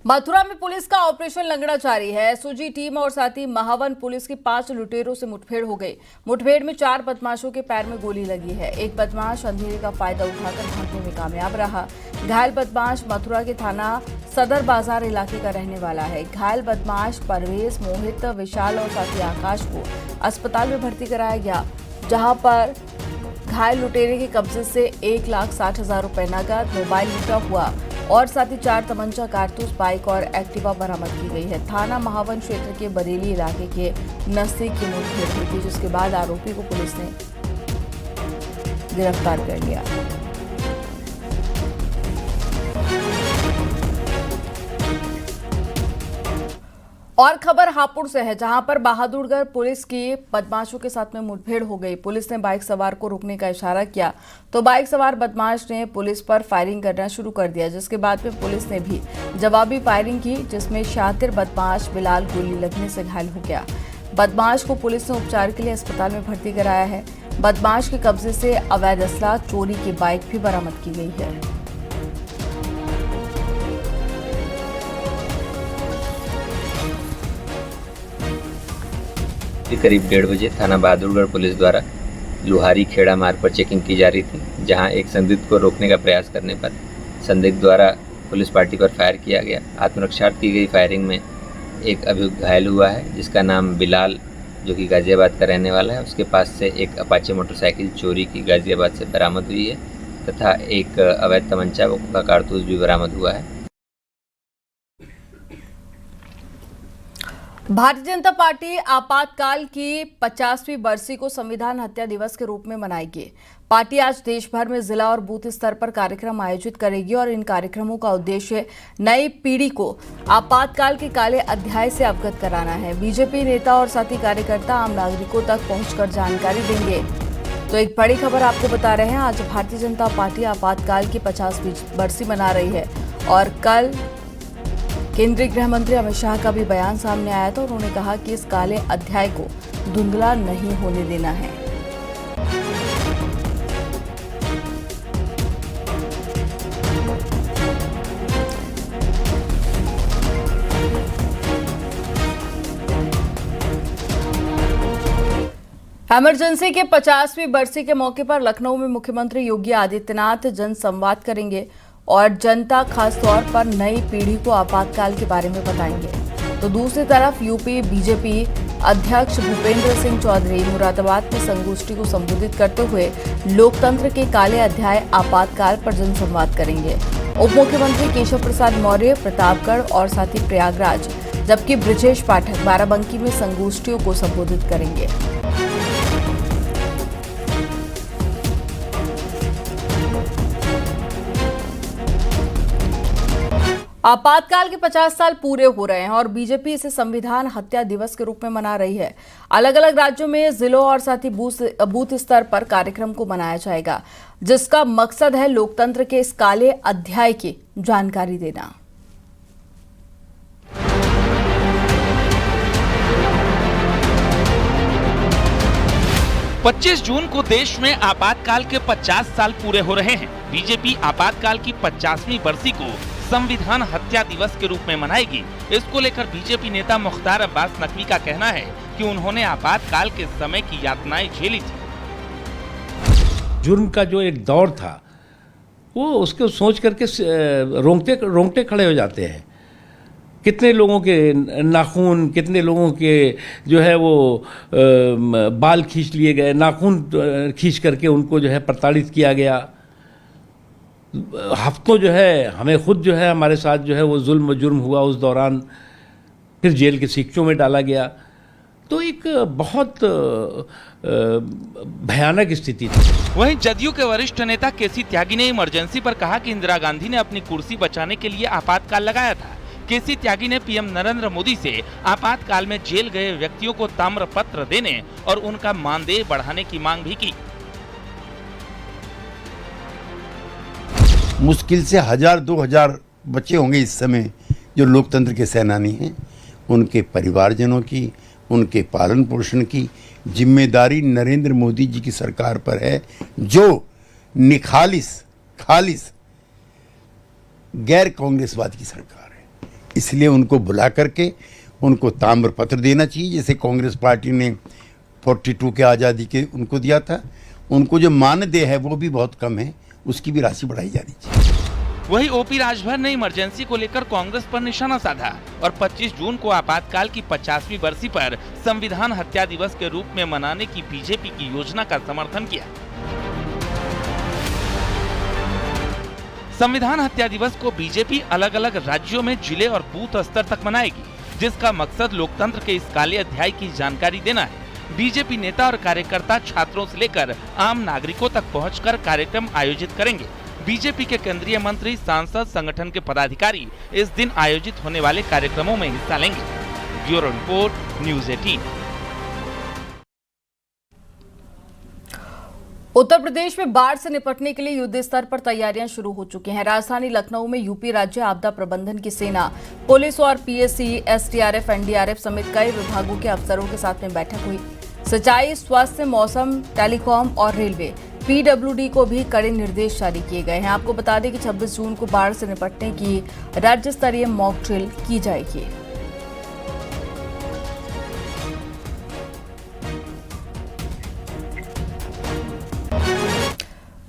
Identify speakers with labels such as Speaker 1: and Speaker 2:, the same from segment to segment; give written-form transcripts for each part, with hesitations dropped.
Speaker 1: मथुरा में पुलिस का ऑपरेशन लंगड़ा जारी है। एसओजी टीम और साथ ही महावन पुलिस की 5 लुटेरों से मुठभेड़ हो गई। मुठभेड़ में 4 बदमाशों के पैर में गोली लगी है। एक बदमाश अंधेरे का फायदा उठाकर भागने में कामयाब रहा। घायल बदमाश मथुरा के थाना सदर बाजार इलाके का रहने वाला है। घायल बदमाश परवेज, मोहित, विशाल और साथी आकाश को अस्पताल में भर्ती कराया गया, जहां पर घायल लुटेरे के कब्जे से 1,60,000 रुपए नकद, मोबाइल लूटा हुआ और साथ ही 4 तमंचा, कारतूस, बाइक और एक्टिवा बरामद की गई है। थाना महावन क्षेत्र के बरेली इलाके के नजदीक की मुठभेड़ हुई थी, जिसके बाद आरोपी को पुलिस ने गिरफ्तार कर लिया। और खबर हापुड़ से है, जहां पर बहादुरगढ़ पुलिस की बदमाशों के साथ में मुठभेड़ हो गई। पुलिस ने बाइक सवार को रोकने का इशारा किया तो बाइक सवार बदमाश ने पुलिस पर फायरिंग करना शुरू कर दिया, जिसके बाद में पुलिस ने भी जवाबी फायरिंग की, जिसमें शातिर बदमाश बिलाल गोली लगने से घायल हो गया। बदमाश को पुलिस ने उपचार के लिए अस्पताल में भर्ती कराया है। बदमाश के कब्जे से अवैध असला, चोरी की बाइक भी बरामद की गई है।
Speaker 2: करीब 1:30 बजे थाना बहादुरगढ़ पुलिस द्वारा लुहारी खेड़ा मार्ग पर चेकिंग की जा रही थी, जहां एक संदिग्ध को रोकने का प्रयास करने पर संदिग्ध द्वारा पुलिस पार्टी पर फायर किया गया। आत्मरक्षार्थ की गई फायरिंग में एक अभियुक्त घायल हुआ है, जिसका नाम बिलाल, जो कि गाजियाबाद का रहने वाला है। उसके पास से एक अपाचे मोटरसाइकिल चोरी की गाजियाबाद से बरामद हुई है तथा एक अवैध तमंचा का कारतूस भी बरामद हुआ है।
Speaker 1: भारतीय जनता पार्टी आपातकाल की 50वीं बरसी को संविधान हत्या दिवस के रूप में मनाएगी। पार्टी आज देश भर में जिला और बूथ स्तर पर कार्यक्रम आयोजित करेगी और इन कार्यक्रमों का उद्देश्य नई पीढ़ी को आपातकाल के काले अध्याय से अवगत कराना है। बीजेपी नेता और साथी कार्यकर्ता आम नागरिकों तक पहुंचकर जानकारी देंगे। तो एक बड़ी खबर आपको बता रहे हैं, आज भारतीय जनता पार्टी आपातकाल की 50वीं बरसी मना रही है और कल केंद्रीय गृह मंत्री अमित शाह का भी बयान सामने आया था। उन्होंने कहा कि इस काले अध्याय को धुंधला नहीं होने देना है। इमरजेंसी के 50वीं बरसी के मौके पर लखनऊ में मुख्यमंत्री योगी आदित्यनाथ जनसंवाद करेंगे और जनता खास तौर पर नई पीढ़ी को आपातकाल के बारे में बताएंगे। तो दूसरी तरफ यूपी बीजेपी अध्यक्ष भूपेंद्र सिंह चौधरी मुरादाबाद में संगोष्ठी को संबोधित करते हुए लोकतंत्र के काले अध्याय आपातकाल पर जनसंवाद करेंगे। उप मुख्यमंत्री केशव प्रसाद मौर्य प्रतापगढ़ और साथ ही प्रयागराज, जबकि ब्रजेश पाठक बाराबंकी में संगोष्ठियों को संबोधित करेंगे। आपातकाल के 50 साल पूरे हो रहे हैं और बीजेपी इसे संविधान हत्या दिवस के रूप में मना रही है। अलग अलग राज्यों में जिलों और साथ ही बूथ स्तर पर कार्यक्रम को मनाया जाएगा, जिसका मकसद है लोकतंत्र के इस काले अध्याय की जानकारी देना।
Speaker 3: पच्चीस जून को देश में आपातकाल के 50 साल पूरे हो रहे हैं। बीजेपी आपातकाल की 50वीं बरसी को संविधान हत्या दिवस के रूप में मनाएगी। इसको लेकर बीजेपी नेता मुख्तार अब्बास नकवी का कहना है कि उन्होंने आपातकाल के समय की यातनाएं झेली थी।
Speaker 4: जुर्म का जो एक दौर था, वो उसको सोच करके रोंगटे खड़े हो जाते हैं। कितने लोगों के नाखून, कितने लोगों के जो है वो बाल खींच लिए गए, नाखून खींच करके उनको जो है प्रताड़ित किया गया। हफ्तों जो है हमें खुद जो है हमारे साथ जो है वो जुल्म जुर्म हुआ उस दौरान, फिर जेल के सीखचों में डाला गया। तो एक बहुत भयानक स्थिति थी।
Speaker 3: वहीं जदयू के वरिष्ठ नेता केसी त्यागी ने इमरजेंसी पर कहा कि इंदिरा गांधी ने अपनी कुर्सी बचाने के लिए आपातकाल लगाया था। केसी त्यागी ने पीएम नरेंद्र मोदी से आपातकाल में जेल गए व्यक्तियों को ताम्र पत्र देने और उनका मानदेय बढ़ाने की मांग भी की।
Speaker 5: मुश्किल से 1000-2000 बच्चे होंगे इस समय जो लोकतंत्र के सेनानी हैं। उनके परिवारजनों की, उनके पालन पोषण की जिम्मेदारी नरेंद्र मोदी जी की सरकार पर है, जो खालिस गैर कांग्रेसवाद की सरकार है। इसलिए उनको बुला करके उनको ताम्र पत्र देना चाहिए, जैसे कांग्रेस पार्टी ने 42 के आज़ादी के उनको दिया था। उनको जो मानदेय है वो भी बहुत कम है, उसकी भी राशि बढ़ाई जानी चाहिए।
Speaker 3: वहीं ओपी राजभर ने इमरजेंसी को लेकर कांग्रेस पर निशाना साधा और 25 जून को आपातकाल की 50वीं बरसी पर संविधान हत्या दिवस के रूप में मनाने की बीजेपी की योजना का समर्थन किया। संविधान हत्या दिवस को बीजेपी अलग अलग राज्यों में जिले और बूथ स्तर तक मनाएगी, जिसका मकसद लोकतंत्र के इस काले अध्याय की जानकारी देना है। बीजेपी नेता और कार्यकर्ता छात्रों से लेकर आम नागरिकों तक पहुंचकर कार्यक्रम आयोजित करेंगे। बीजेपी के केंद्रीय मंत्री, सांसद, संगठन के पदाधिकारी इस दिन आयोजित होने वाले कार्यक्रमों में हिस्सा लेंगे। Bureau report, news 18।
Speaker 1: Uttar Pradesh में बाढ़ से निपटने के लिए युद्ध स्तर पर तैयारियां शुरू हो चुकी हैं। राजधानी लखनऊ में यूपी राज्य आपदा प्रबंधन की सेना, पुलिस और पीएसी, एसडीआरएफ, एनडीआरएफ समेत कई विभागों के अफसरों के साथ में बैठक हुई। सिंचाई, स्वास्थ्य, मौसम, टेलीकॉम और रेलवे, पीडब्ल्यूडी को भी कड़े निर्देश जारी किए गए हैं। आपको बता दें कि 26 जून को बाढ़ से निपटने की राज्य स्तरीय मॉक ड्रिल की जाएगी।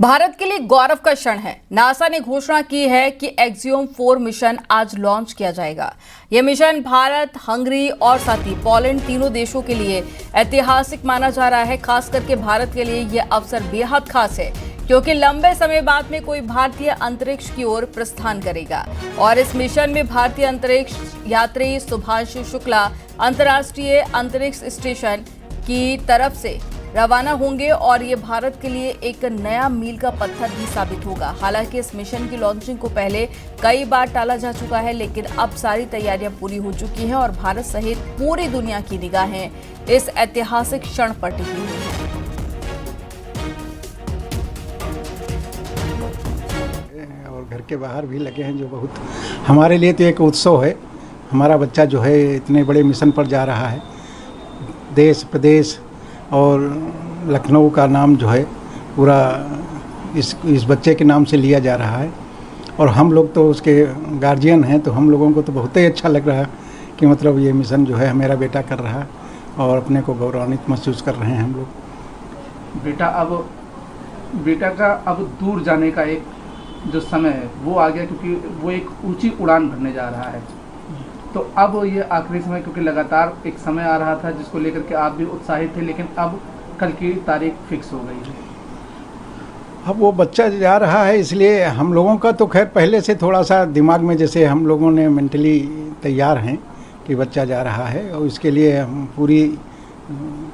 Speaker 1: भारत के लिए गौरव का क्षण है। नासा ने घोषणा की है कि एक्सियोम 4 मिशन आज लॉन्च किया जाएगा। यह मिशन भारत, हंगरी और साथ ही पोलैंड तीनों देशों के लिए ऐतिहासिक माना जा रहा है। खास करके भारत के लिए यह अवसर बेहद खास है, क्योंकि लंबे समय बाद में कोई भारतीय अंतरिक्ष की ओर प्रस्थान करेगा और इस मिशन में भारतीय अंतरिक्ष यात्री सुभांशु शुक्ला अंतर्राष्ट्रीय अंतरिक्ष स्टेशन की तरफ से रवाना होंगे और ये भारत के लिए एक नया मील का पत्थर भी साबित होगा। हालांकि इस मिशन की लॉन्चिंग को पहले कई बार टाला जा चुका है, लेकिन अब सारी तैयारियां पूरी हो चुकी हैं और भारत सहित पूरी दुनिया की निगाहें इस ऐतिहासिक क्षण पर टिकी हुई हैं।
Speaker 6: और घर के बाहर भी लगे हैं, जो बहुत हमारे लिए तो एक उत्सव है। हमारा बच्चा जो है इतने बड़े मिशन पर जा रहा है। देश प्रदेश और लखनऊ का नाम जो है पूरा इस बच्चे के नाम से लिया जा रहा है और हम लोग तो उसके गार्जियन हैं, तो हम लोगों को तो बहुत ही अच्छा लग रहा है कि मतलब ये मिशन जो है मेरा बेटा कर रहा है और अपने को गौरवान्वित महसूस कर रहे हैं हम लोग।
Speaker 7: बेटा का अब दूर जाने का एक जो समय है वो आ गया, क्योंकि वो एक ऊंची उड़ान भरने जा रहा है। तो अब ये आखिरी समय, क्योंकि लगातार एक समय आ रहा था जिसको लेकर के आप भी उत्साहित थे, लेकिन अब कल की तारीख फिक्स हो गई है।
Speaker 6: अब वो बच्चा जा रहा है, इसलिए हम लोगों का तो खैर पहले से थोड़ा सा दिमाग में जैसे हम लोगों ने मेंटली तैयार हैं कि बच्चा जा रहा है और इसके लिए हम पूरी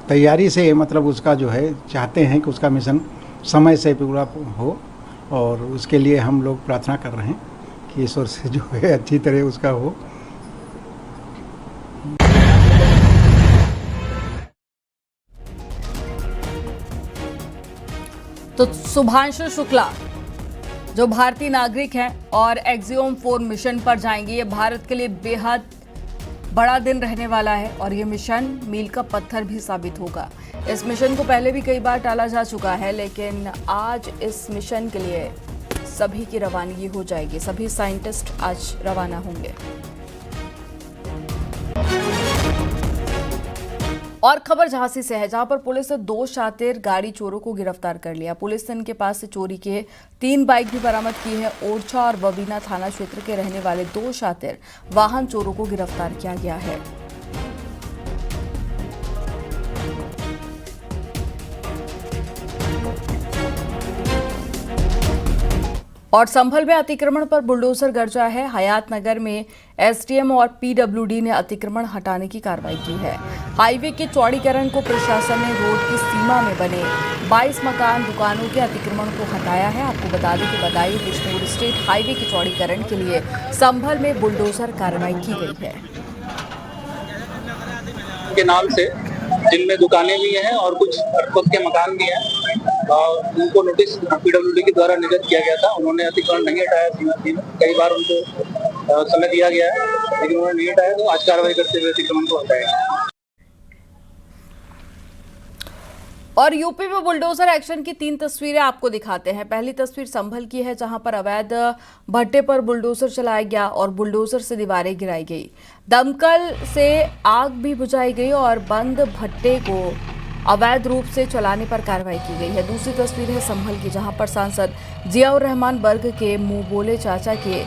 Speaker 6: तैयारी से मतलब उसका जो है चाहते हैं कि उसका मिशन समय से पूरा हो और उसके लिए हम लोग प्रार्थना कर रहे हैं कि ईश्वर से जो है अच्छी तरह उसका हो।
Speaker 1: तो सुभांशु शुक्ला जो भारतीय नागरिक हैं और एक्सियोम 4 मिशन पर जाएंगे, ये भारत के लिए बेहद बड़ा दिन रहने वाला है और ये मिशन मील का पत्थर भी साबित होगा। इस मिशन को पहले भी कई बार टाला जा चुका है, लेकिन आज इस मिशन के लिए सभी की रवानगी हो जाएगी। सभी साइंटिस्ट आज रवाना होंगे। और खबर झांसी से है, जहां पर पुलिस ने 2 शातिर गाड़ी चोरों को गिरफ्तार कर लिया। पुलिस ने इनके पास से चोरी के 3 बाइक भी बरामद की है। ओरछा और बबीना थाना क्षेत्र के रहने वाले 2 शातिर वाहन चोरों को गिरफ्तार किया गया है। और संभल में अतिक्रमण पर बुलडोजर गरजा है। हयात नगर में एसडीएम और पीडब्ल्यूडी ने अतिक्रमण हटाने की कार्रवाई की है। हाईवे के चौड़ीकरण को प्रशासन ने रोड की सीमा में बने 22 मकान दुकानों के अतिक्रमण को हटाया है। आपको बता दें कि बदायूं बिजनौर स्टेट हाईवे के चौड़ीकरण के लिए संभल में बुलडोजर कार्रवाई की गई है।
Speaker 8: के नाम से जिनमें दुकानें भी हैं और कुछ खुद के मकान भी हैं, उनको नोटिस पीडब्ल्यूडी के द्वारा निर्गत किया गया था। उन्होंने अतिक्रमण नहीं हटाया। कई बार उनको समय दिया गया है, लेकिन उन्होंने नहीं हटाया, तो आज कार्रवाई करते हुए अतिक्रमण को हटाया।
Speaker 1: और यूपी में बुलडोजर एक्शन की 3 तस्वीरें आपको दिखाते हैं। पहली तस्वीर संभल की है, जहां पर अवैध भट्टे पर बुलडोजर चलाया गया और बुलडोजर से दीवारें गिराई गई। दमकल से आग भी बुझाई गई और बंद भट्टे को अवैध रूप से चलाने पर कार्रवाई की गई है। दूसरी तस्वीर है संभल की, जहां पर सांसद जियाउर रहमान बर्ग के मुंह बोले चाचा के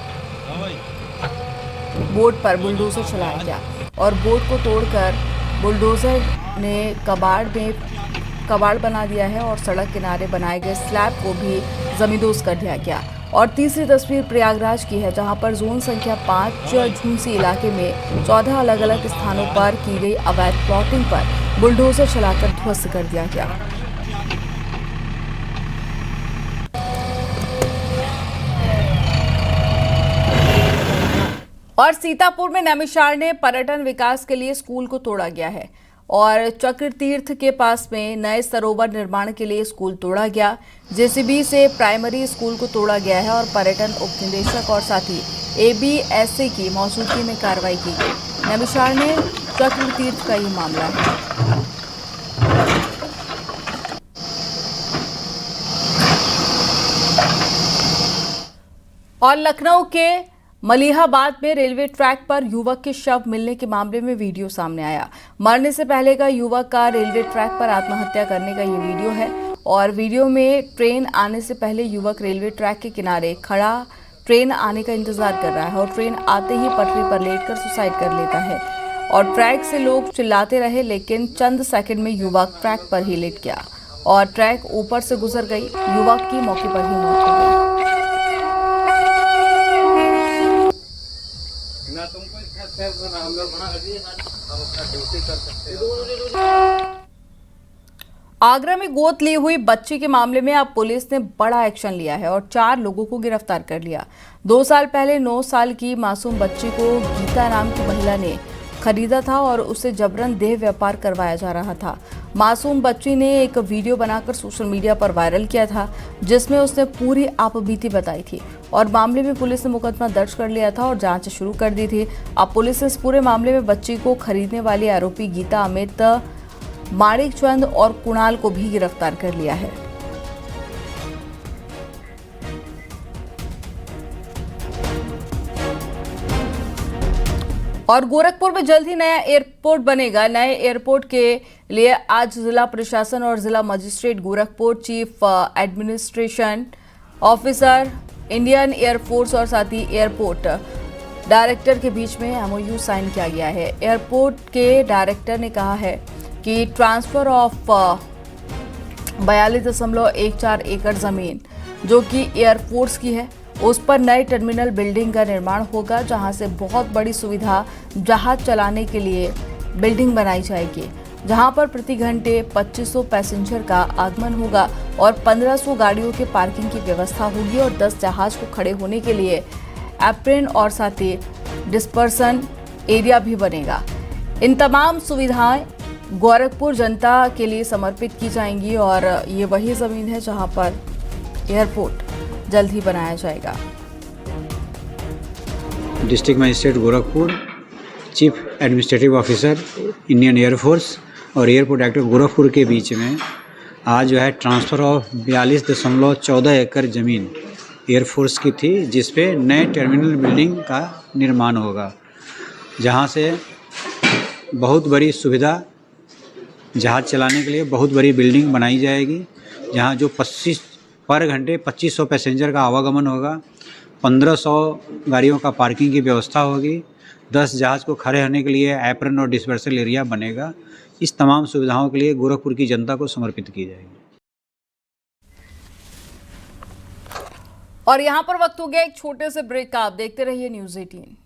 Speaker 1: बोट पर बुलडोजर चलाया गया और बोट को तोड़कर बुलडोजर ने कबाड़ बना दिया है और सड़क किनारे बनाए गए स्लैब को भी जमींदोज कर दिया गया। और तीसरी तस्वीर प्रयागराज की है, जहां पर जोन संख्या 5 झुंसी इलाके में 14 अलग अलग स्थानों पर की गई अवैध प्लॉटिंग पर बुलडोजर चलाकर ध्वस्त कर दिया गया। और सीतापुर में नैमिषारण्य पर्यटन विकास के लिए स्कूल को तोड़ा गया है और चक्र तीर्थ के पास में नए सरोवर निर्माण के लिए स्कूल तोड़ा गया। जेसीबी से प्राइमरी स्कूल को तोड़ा गया है और पर्यटन उपनिदेशक और साथ ही एबीएससी की मौजूदगी में कार्रवाई की गई। नैमिषारण्य चक्र तीर्थ का ये मामला है। और लखनऊ के मलिहाबाद में रेलवे ट्रैक पर युवक के शव मिलने के मामले में वीडियो सामने आया। मरने से पहले का युवक का रेलवे ट्रैक पर आत्महत्या करने का ये वीडियो है और वीडियो में ट्रेन आने से पहले युवक रेलवे ट्रैक के किनारे खड़ा ट्रेन आने का इंतजार कर रहा है और ट्रेन आते ही पटरी पर लेटकर सुसाइड कर लेता है। और ट्रैक से लोग चिल्लाते रहे, लेकिन चंद सेकंड में युवक ट्रैक पर ही लेट गया और ट्रैक ऊपर से गुजर गई। युवक की मौके पर ही मौत हो गई। आगरा में गोद ली हुई बच्ची के मामले में अब पुलिस ने बड़ा एक्शन लिया है और 4 लोगों को गिरफ्तार कर लिया। 2 साल पहले 9 साल की मासूम बच्ची को गीता नाम की महिला ने खरीदा था और उसे जबरन देह व्यापार करवाया जा रहा था। मासूम बच्ची ने एक वीडियो बनाकर सोशल मीडिया पर वायरल किया था, जिसमें उसने पूरी आपबीती बताई थी और मामले में पुलिस ने मुकदमा दर्ज कर लिया था और जांच शुरू कर दी थी। अब पुलिस ने इस पूरे मामले में बच्ची को खरीदने वाले आरोपी गीता, अमित, माणिक चंद और कुणाल को भी गिरफ्तार कर लिया है। और गोरखपुर में जल्द ही नया एयरपोर्ट बनेगा। नए एयरपोर्ट के लिए आज जिला प्रशासन और जिला magistrate Gorakhpur, chief administration officer, Indian air force और साथ ही एयरपोर्ट डायरेक्टर के बीच में एमओयू साइन किया गया है। एयरपोर्ट के डायरेक्टर ने कहा है कि ट्रांसफर ऑफ 42.14 एकड़ जमीन जो कि एयरफोर्स की है, उस पर नए टर्मिनल बिल्डिंग का निर्माण होगा, जहां से बहुत बड़ी सुविधा जहाज चलाने के लिए बिल्डिंग बनाई जाएगी, जहां पर प्रति घंटे 2500 पैसेंजर का आगमन होगा और 1500 गाड़ियों के पार्किंग की व्यवस्था होगी और 10 जहाज को खड़े होने के लिए एप्रेन और साथ ही डिस्पर्सन एरिया भी बनेगा। इन तमाम सुविधाएं गोरखपुर जनता के लिए समर्पित की जाएंगी और ये वही ज़मीन है जहां पर एयरपोर्ट जल्द ही बनाया जाएगा।
Speaker 9: District magistrate Gorakhpur, chief administrative officer Indian air force और एयरपोर्ट डायरेक्टर गोरखपुर के बीच में आज जो है ट्रांसफ़र ऑफ 42.14 एकड़ ज़मीन एयरफोर्स की थी, जिस पे नए टर्मिनल बिल्डिंग का निर्माण होगा, जहां से बहुत बड़ी सुविधा जहाज़ चलाने के लिए बहुत बड़ी बिल्डिंग बनाई जाएगी, जहां जो 25 पर घंटे 2500 पैसेंजर का आवागमन होगा, 1500 गाड़ियों का पार्किंग की व्यवस्था होगी, 10 जहाज़ को खड़े होने के लिए एप्रन और डिस्पर्सल एरिया बनेगा। इस तमाम सुविधाओं के लिए गोरखपुर की जनता को समर्पित की जाएगी।
Speaker 1: और यहाँ पर वक्त हो गया एक छोटे से ब्रेक का। आप देखते रहिए न्यूज़ 18।